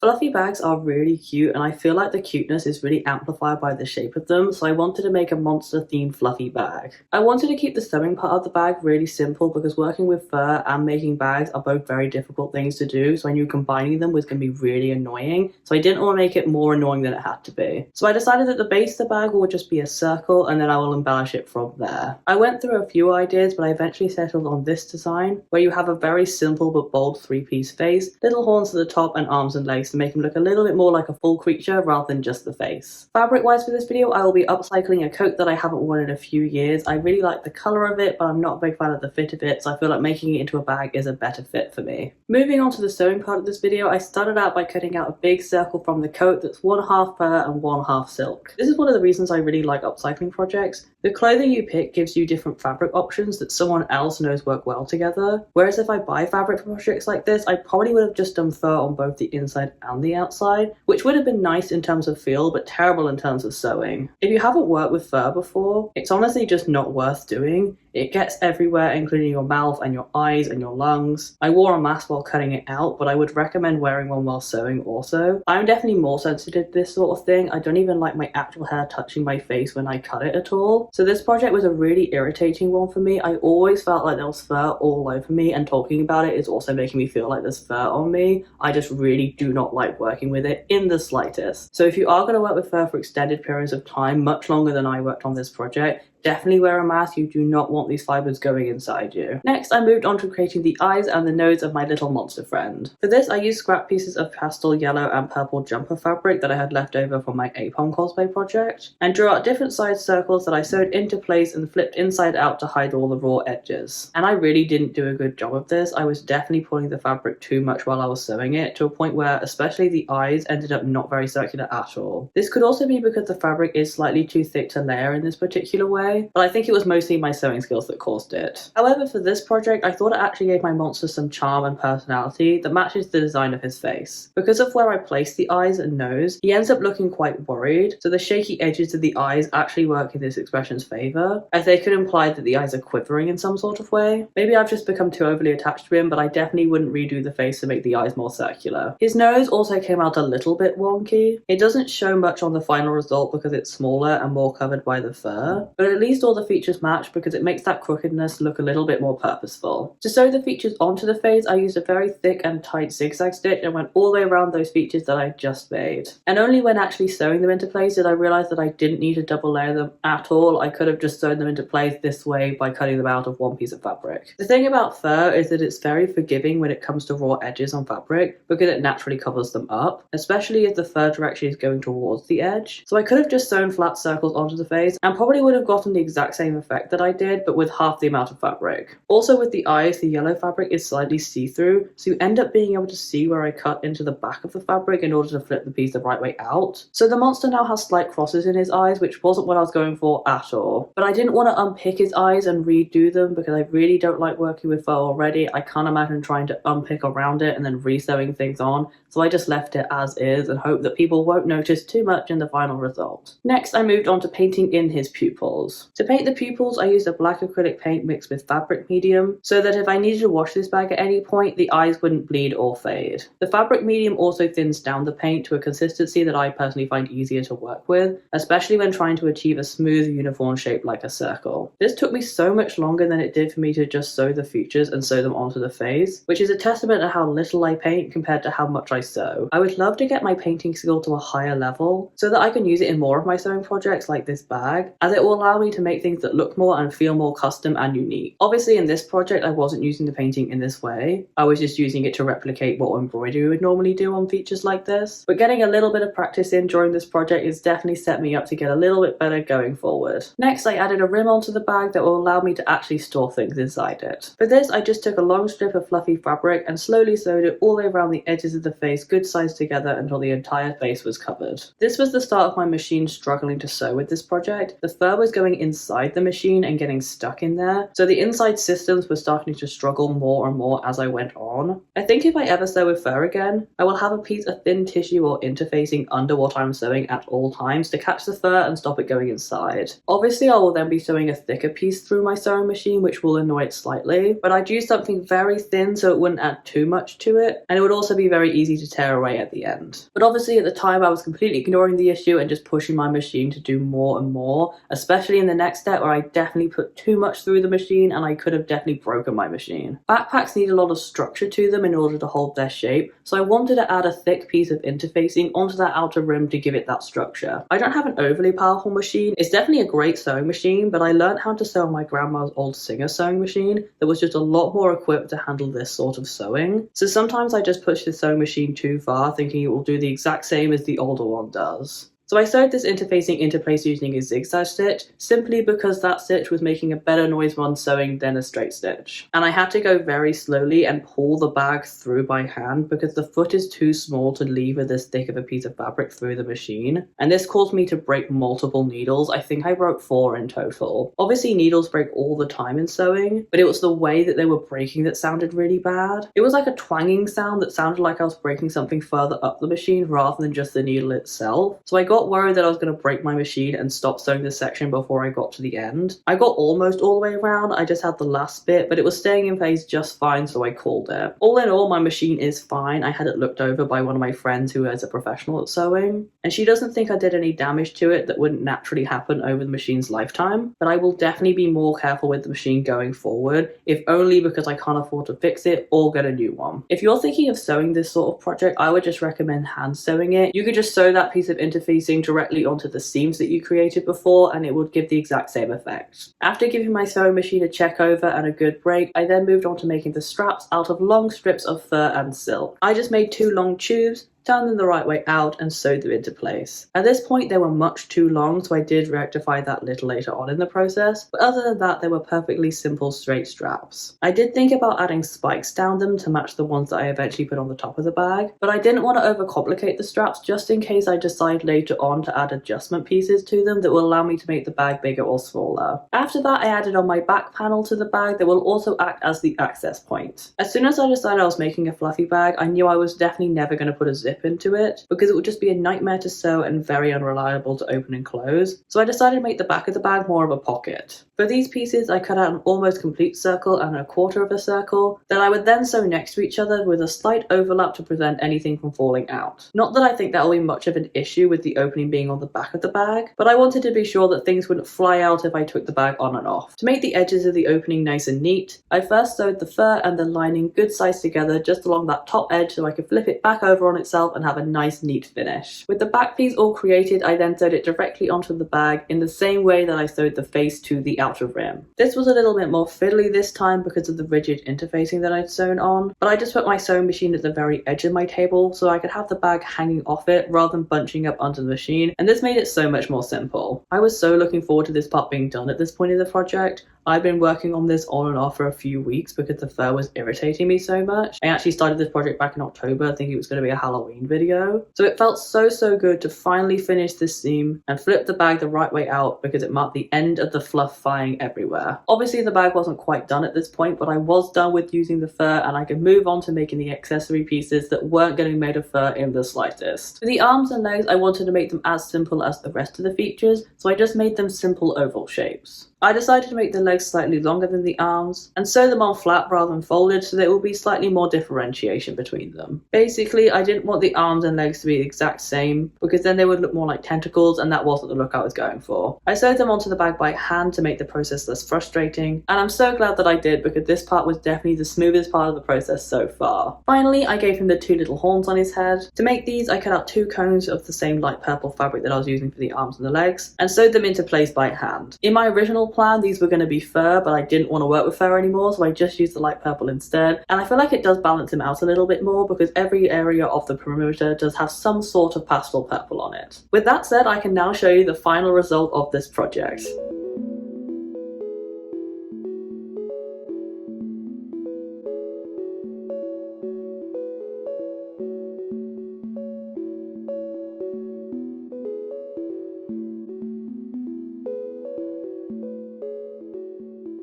Fluffy bags are really cute, and I feel like the cuteness is really amplified by the shape of them, so I wanted to make a monster themed fluffy bag. I wanted to keep the sewing part of the bag really simple because working with fur and making bags are both very difficult things to do, so I knew combining them was going to be really annoying, so I didn't want to make it more annoying than it had to be. So I decided that the base of the bag will just be a circle, and then I will embellish it from there. I went through a few ideas, but I eventually settled on this design, where you have a very simple but bold three-piece face, little horns at the top, and arms and legs to make him look a little bit more like a full creature rather than just the face. Fabric wise for this video, I will be upcycling a coat that I haven't worn in a few years. I really like the colour of it, but I'm not a big fan of the fit of it, so I feel like making it into a bag is a better fit for me. Moving on to the sewing part of this video, I started out by cutting out a big circle from the coat that's 1/2 fur and 1/2 silk. This is one of the reasons I really like upcycling projects. The clothing you pick gives you different fabric options that someone else knows work well together, whereas if I buy fabric for projects like this, I probably would have just done fur on both the inside and the outside, which would have been nice in terms of feel, but terrible in terms of sewing. If you haven't worked with fur before, it's honestly just not worth doing. It gets everywhere, including your mouth and your eyes and your lungs. I wore a mask while cutting it out, but I would recommend wearing one while sewing also. I'm definitely more sensitive to this sort of thing. I don't even like my actual hair touching my face when I cut it at all. So this project was a really irritating one for me. I always felt like there was fur all over me, and talking about it is also making me feel like there's fur on me. I just really do not like working with it in the slightest. So if you are going to work with fur for extended periods of time, much longer than I worked on this project, definitely wear a mask. You do not want these fibers going inside you. Next, I moved on to creating the eyes and the nose of my little monster friend. For this, I used scrap pieces of pastel yellow and purple jumper fabric that I had left over from my Apom cosplay project, and drew out different size circles that I sewed into place and flipped inside out to hide all the raw edges. And I really didn't do a good job of this. I was definitely pulling the fabric too much while I was sewing it, to a point where especially the eyes ended up not very circular at all. This could also be because the fabric is slightly too thick to layer in this particular way, but I think it was mostly my sewing skills that caused it. However, for this project, I thought it actually gave my monster some charm and personality that matches the design of his face. Because of where I placed the eyes and nose, he ends up looking quite worried, so the shaky edges of the eyes actually work in this expression's favour, as they could imply that the eyes are quivering in some sort of way. Maybe I've just become too overly attached to him, but I definitely wouldn't redo the face to make the eyes more circular. His nose also came out a little bit wonky. It doesn't show much on the final result because it's smaller and more covered by the fur, but at least all the features match because it makes that crookedness look a little bit more purposeful. To sew the features onto the face, I used a very thick and tight zigzag stitch and went all the way around those features that I just made. And only when actually sewing them into place did I realise that I didn't need to double layer them at all. I could have just sewn them into place this way by cutting them out of one piece of fabric. The thing about fur is that it's very forgiving when it comes to raw edges on fabric because it naturally covers them up, especially if the fur direction is going towards the edge. So I could have just sewn flat circles onto the face and probably would have gotten the exact same effect that I did, but with half the amount of fabric. Also with the eyes, the yellow fabric is slightly see-through, so you end up being able to see where I cut into the back of the fabric in order to flip the piece the right way out. So the monster now has slight crosses in his eyes, which wasn't what I was going for at all. But I didn't want to unpick his eyes and redo them because I really don't like working with fur already. I can't imagine trying to unpick around it and then re-sewing things on, so I just left it as is and hope that people won't notice too much in the final result. Next, I moved on to painting in his pupils. To paint the pupils, I used a black acrylic paint mixed with fabric medium, so that if I needed to wash this bag at any point, the eyes wouldn't bleed or fade. The fabric medium also thins down the paint to a consistency that I personally find easier to work with, especially when trying to achieve a smooth, uniform shape like a circle. This took me so much longer than it did for me to just sew the features and sew them onto the face, which is a testament to how little I paint compared to how much I sew. I would love to get my painting skill to a higher level so that I can use it in more of my sewing projects like this bag, as it will allow me to make things that look more and feel more custom and unique. Obviously in this project I wasn't using the painting in this way, I was just using it to replicate what embroidery would normally do on features like this, but getting a little bit of practice in during this project has definitely set me up to get a little bit better going forward. Next, I added a rim onto the bag that will allow me to actually store things inside it. For this, I just took a long strip of fluffy fabric and slowly sewed it all the way around the edges of the face good size together until the entire face was covered. This was the start of my machine struggling to sew with this project. The fur was going inside the machine and getting stuck in there, so the inside systems were starting to struggle more and more as I went on. I think if I ever sew with fur again, I will have a piece of thin tissue or interfacing under what I'm sewing at all times to catch the fur and stop it going inside. Obviously I will then be sewing a thicker piece through my sewing machine, which will annoy it slightly, but I'd use something very thin so it wouldn't add too much to it, and it would also be very easy to tear away at the end. But obviously at the time I was completely ignoring the issue and just pushing my machine to do more and more, especially in the next step where I definitely put too much through the machine and I could have definitely broken my machine. Backpacks need a lot of structure to them in order to hold their shape, so I wanted to add a thick piece of interfacing onto that outer rim to give it that structure. I don't have an overly powerful machine. It's definitely a great sewing machine, but I learned how to sew on my grandma's old Singer sewing machine that was just a lot more equipped to handle this sort of sewing. So sometimes I just push the sewing machine too far, thinking it will do the exact same as the older one does. So I sewed this interfacing into place using a zigzag stitch, simply because that stitch was making a better noise when sewing than a straight stitch. And I had to go very slowly and pull the bag through by hand because the foot is too small to lever this thick of a piece of fabric through the machine. And this caused me to break multiple needles. I think I broke 4 in total. Obviously needles break all the time in sewing, but it was the way that they were breaking that sounded really bad. It was like a twanging sound that sounded like I was breaking something further up the machine rather than just the needle itself. So I got worried that I was going to break my machine and stop sewing this section before I got to the end. I got almost all the way around, I just had the last bit, but it was staying in place just fine, so I called it. All in all, my machine is fine. I had it looked over by one of my friends who is a professional at sewing, and she doesn't think I did any damage to it that wouldn't naturally happen over the machine's lifetime, but I will definitely be more careful with the machine going forward, if only because I can't afford to fix it or get a new one. If you're thinking of sewing this sort of project, I would just recommend hand sewing it. You could just sew that piece of interfacing directly onto the seams that you created before and it would give the exact same effect. After giving my sewing machine a check over and a good break, I then moved on to making the straps out of long strips of fur and silk. I just made 2 long tubes, turned them the right way out and sewed them into place. At this point they were much too long, so I did rectify that little later on in the process, but other than that they were perfectly simple straight straps. I did think about adding spikes down them to match the ones that I eventually put on the top of the bag, but I didn't want to overcomplicate the straps just in case I decide later on to add adjustment pieces to them that will allow me to make the bag bigger or smaller. After that I added on my back panel to the bag that will also act as the access point. As soon as I decided I was making a fluffy bag, I knew I was definitely never going to put a zip into it because it would just be a nightmare to sew and very unreliable to open and close, so I decided to make the back of the bag more of a pocket. For these pieces I cut out an almost complete circle and a quarter of a circle that I would then sew next to each other with a slight overlap to prevent anything from falling out. Not that I think that will be much of an issue with the opening being on the back of the bag, but I wanted to be sure that things wouldn't fly out if I took the bag on and off. To make the edges of the opening nice and neat, I first sewed the fur and the lining good size together just along that top edge so I could flip it back over on itself and have a nice neat finish. With the back piece all created, I then sewed it directly onto the bag in the same way that I sewed the face to the outer rim. This was a little bit more fiddly this time because of the rigid interfacing that I'd sewn on, but I just put my sewing machine at the very edge of my table so I could have the bag hanging off it rather than bunching up under the machine, and this made it so much more simple. I was so looking forward to this part being done at this point in the project. I've been working on this on and off for a few weeks because the fur was irritating me so much. I actually started this project back in October thinking it was going to be a Halloween video. So it felt so good to finally finish this seam and flip the bag the right way out because it marked the end of the fluff flying everywhere. Obviously the bag wasn't quite done at this point, but I was done with using the fur and I could move on to making the accessory pieces that weren't going to be made of fur in the slightest. For the arms and legs, I wanted to make them as simple as the rest of the features, so I just made them simple oval shapes. I decided to make the legs slightly longer than the arms and sew them on flat rather than folded so there will be slightly more differentiation between them. Basically, I didn't want the arms and legs to be the exact same because then they would look more like tentacles and that wasn't the look I was going for. I sewed them onto the bag by hand to make the process less frustrating, and I'm so glad that I did because this part was definitely the smoothest part of the process so far. Finally, I gave him the 2 little horns on his head. To make these, I cut out 2 cones of the same light purple fabric that I was using for the arms and the legs and sewed them into place by hand. In my original plan, these were going to be fur, but I didn't want to work with fur anymore, so I just used the light purple instead, and I feel like it does balance him out a little bit more because every area of the perimeter does have some sort of pastel purple on it. With that said, I can now show you the final result of this project.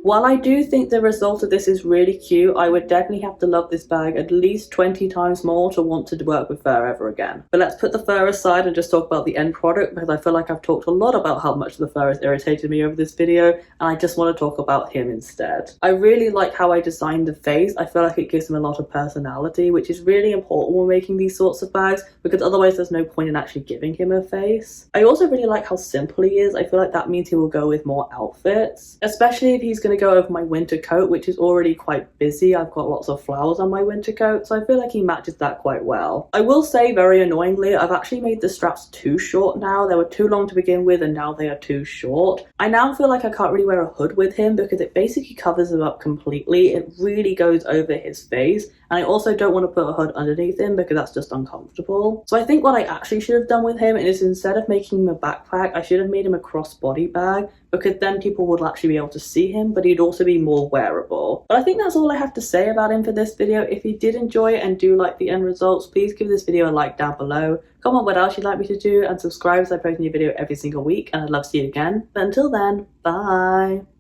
While I do think the result of this is really cute, I would definitely have to love this bag at least 20 times more to want to work with fur ever again. But let's put the fur aside and just talk about the end product, because I feel like I've talked a lot about how much the fur has irritated me over this video, and I just want to talk about him instead. I really like how I designed the face. I feel like it gives him a lot of personality, which is really important when making these sorts of bags, because otherwise there's no point in actually giving him a face. I also really like how simple he is. I feel like that means he will go with more outfits, especially if he's going to go over my winter coat, which is already quite busy. I've got lots of flowers on my winter coat, so I feel like he matches that quite well. I will say, very annoyingly, I've actually made the straps too short now. They were too long to begin with, and now they are too short. I now feel like I can't really wear a hood with him because it basically covers him up completely. It really goes over his face, and I also don't want to put a hood underneath him because that's just uncomfortable. So I think what I actually should have done with him is, instead of making him a backpack, I should have made him a crossbody bag, because then people would actually be able to see him, but he'd also be more wearable. But I think that's all I have to say about him for this video. If you did enjoy it and do like the end results, please give this video a like down below. Comment what else you'd like me to do, and subscribe as I post a new video every single week, and I'd love to see you again. But until then, bye!